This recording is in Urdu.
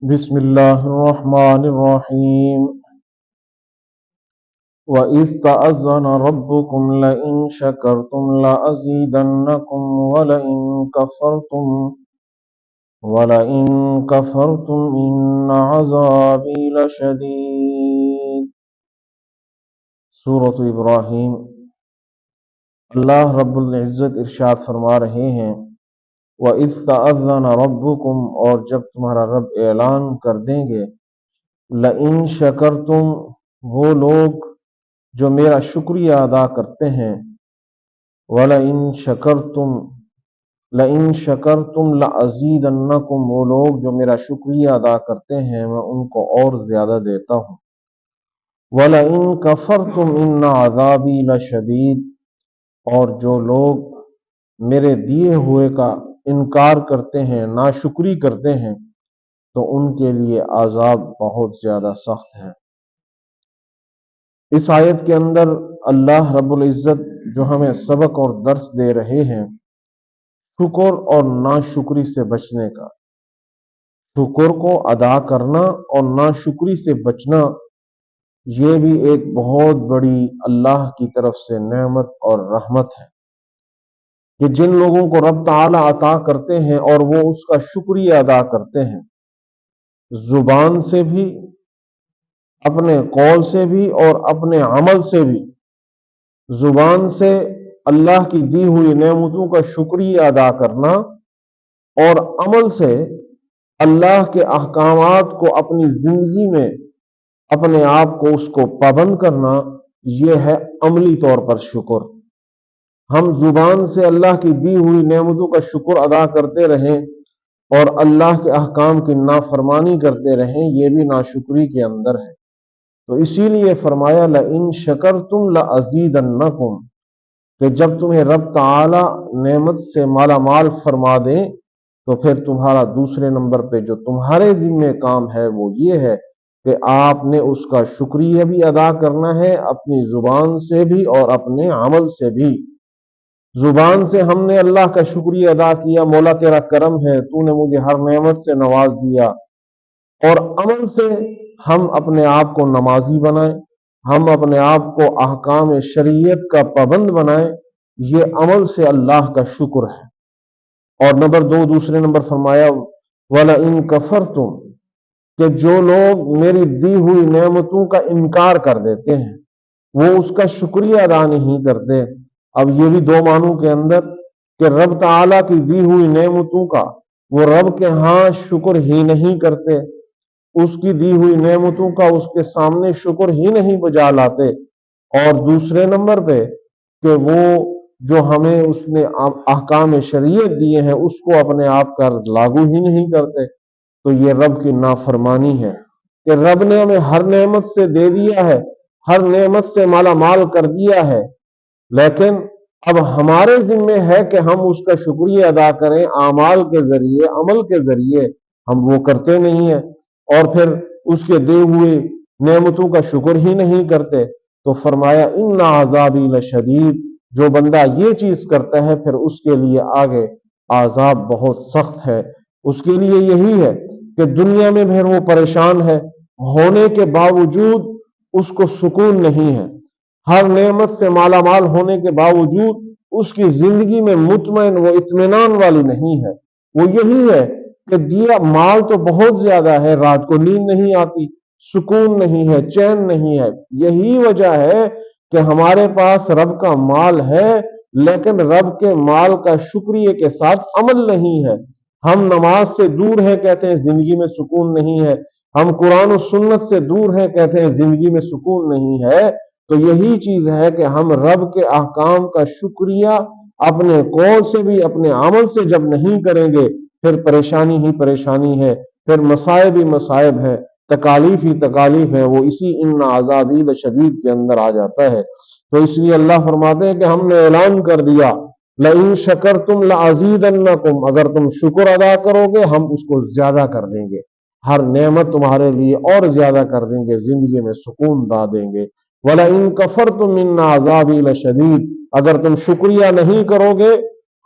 بسم الله الرحمن الرحيم وَإِذْ تَأَذَّنَ رَبُّكُمْ لَئِن شَكَرْتُمْ لَأَزِيدَنَّكُمْ وَلَئِن كَفَرْتُمْ إِنَّ عَذَابِي لَشَدِيدٌ۔ سورۃ ابراہیم۔ اللہ رب العزت ارشاد فرما رہے ہیں وَإِذْ تَأَذَّنَ رَبُّكُمْ، اور جب تمہارا رب اعلان کر دیں گے لَئِن شَكَرْتُمْ، وہ لوگ جو میرا شکریہ ادا کرتے ہیں، وَلَئِن شَكَرْتُمْ لَأَزِيدَنَّكُمْ، وہ لوگ جو میرا شکریہ ادا کرتے ہیں میں ان کو اور زیادہ دیتا ہوں، وَلَئِن كَفَرْتُمْ إِنَّ عَذَابِي لَشَدِيدٌ، اور جو لوگ میرے دیے ہوئے کا انکار کرتے ہیں، ناشکری کرتے ہیں، تو ان کے لیے عذاب بہت زیادہ سخت ہے۔ اس آیت کے اندر اللہ رب العزت جو ہمیں سبق اور درس دے رہے ہیں شکر اور ناشکری سے بچنے کا، شکر کو ادا کرنا اور ناشکری سے بچنا، یہ بھی ایک بہت بڑی اللہ کی طرف سے نعمت اور رحمت ہے کہ جن لوگوں کو رب تعالی عطا کرتے ہیں اور وہ اس کا شکریہ ادا کرتے ہیں، زبان سے بھی، اپنے قول سے بھی اور اپنے عمل سے بھی۔ زبان سے اللہ کی دی ہوئی نعمتوں کا شکریہ ادا کرنا اور عمل سے اللہ کے احکامات کو اپنی زندگی میں اپنے آپ کو اس کو پابند کرنا، یہ ہے عملی طور پر شکر۔ ہم زبان سے اللہ کی دی ہوئی نعمتوں کا شکر ادا کرتے رہیں اور اللہ کے احکام کی نافرمانی کرتے رہیں، یہ بھی ناشکری کے اندر ہے۔ تو اسی لیے فرمایا لَئِن شَكَرْتُمْ لَأَزِيدَنَّكُمْ، کہ جب تمہیں رب تعالی نعمت سے مالا مال فرما دیں تو پھر تمہارا دوسرے نمبر پہ جو تمہارے ذمہ کام ہے وہ یہ ہے کہ آپ نے اس کا شکریہ بھی ادا کرنا ہے، اپنی زبان سے بھی اور اپنے عمل سے بھی۔ زبان سے ہم نے اللہ کا شکریہ ادا کیا، مولا تیرا کرم ہے، تو نے مجھے ہر نعمت سے نواز دیا، اور عمل سے ہم اپنے آپ کو نمازی بنائیں، ہم اپنے آپ کو احکام شریعت کا پابند بنائیں، یہ عمل سے اللہ کا شکر ہے۔ اور دوسرے نمبر فرمایا وَلَئِن كَفَرْتُمْ، کہ جو لوگ میری دی ہوئی نعمتوں کا انکار کر دیتے ہیں، وہ اس کا شکریہ ادا نہیں کرتے۔ اب یہ بھی دو معنوں کے اندر کہ رب تعالیٰ کی دی ہوئی نعمتوں کا وہ رب کے ہاں شکر ہی نہیں کرتے، اس کی دی ہوئی نعمتوں کا اس کے سامنے شکر ہی نہیں بجا لاتے، اور دوسرے نمبر پہ کہ وہ جو ہمیں اس نے احکام شریعت دیے ہیں اس کو اپنے آپ کا لاگو ہی نہیں کرتے، تو یہ رب کی نافرمانی ہے کہ رب نے ہمیں ہر نعمت سے دے دیا ہے، ہر نعمت سے مالا مال کر دیا ہے، لیکن اب ہمارے ذمہ ہے کہ ہم اس کا شکریہ ادا کریں، اعمال کے ذریعے، عمل کے ذریعے ہم وہ کرتے نہیں ہیں، اور پھر اس کے دے ہوئے نعمتوں کا شکر ہی نہیں کرتے۔ تو فرمایا ان عذابی لشدید، جو بندہ یہ چیز کرتا ہے پھر اس کے لیے آگے عذاب بہت سخت ہے۔ اس کے لیے یہی ہے کہ دنیا میں پھر وہ پریشان ہے، ہونے کے باوجود اس کو سکون نہیں ہے، ہر نعمت سے مالا مال ہونے کے باوجود اس کی زندگی میں مطمئن و اطمینان والی نہیں ہے۔ وہ یہی ہے کہ دیا مال تو بہت زیادہ ہے، رات کو نیند نہیں آتی، سکون نہیں ہے، چین نہیں ہے۔ یہی وجہ ہے کہ ہمارے پاس رب کا مال ہے لیکن رب کے مال کا شکریہ کے ساتھ عمل نہیں ہے۔ ہم نماز سے دور ہیں، کہتے ہیں زندگی میں سکون نہیں ہے، ہم قرآن و سنت سے دور ہیں، کہتے ہیں زندگی میں سکون نہیں ہے۔ تو یہی چیز ہے کہ ہم رب کے احکام کا شکریہ اپنے قول سے بھی اپنے عمل سے جب نہیں کریں گے پھر پریشانی ہی پریشانی ہے، پھر مصائب ہی مصائب ہے، تکالیف ہی تکالیف ہے، وہ اسی ان عذابی لشدید کے اندر آ جاتا ہے۔ تو اس لیے اللہ فرماتے ہیں کہ ہم نے اعلان کر دیا لَإِن شَكَرْتُمْ لَأَزِيدَنَّكُمْ، اگر تم شکر ادا کرو گے ہم اس کو زیادہ کر دیں گے، ہر نعمت تمہارے لیے اور زیادہ کر دیں گے، زندگی میں سکون لا دیں گے۔ وَلَئِن كَفَرْتُمْ إِنَّ عَذَابِي لَشَدِيدٌ، اگر تم شکریہ نہیں کرو گے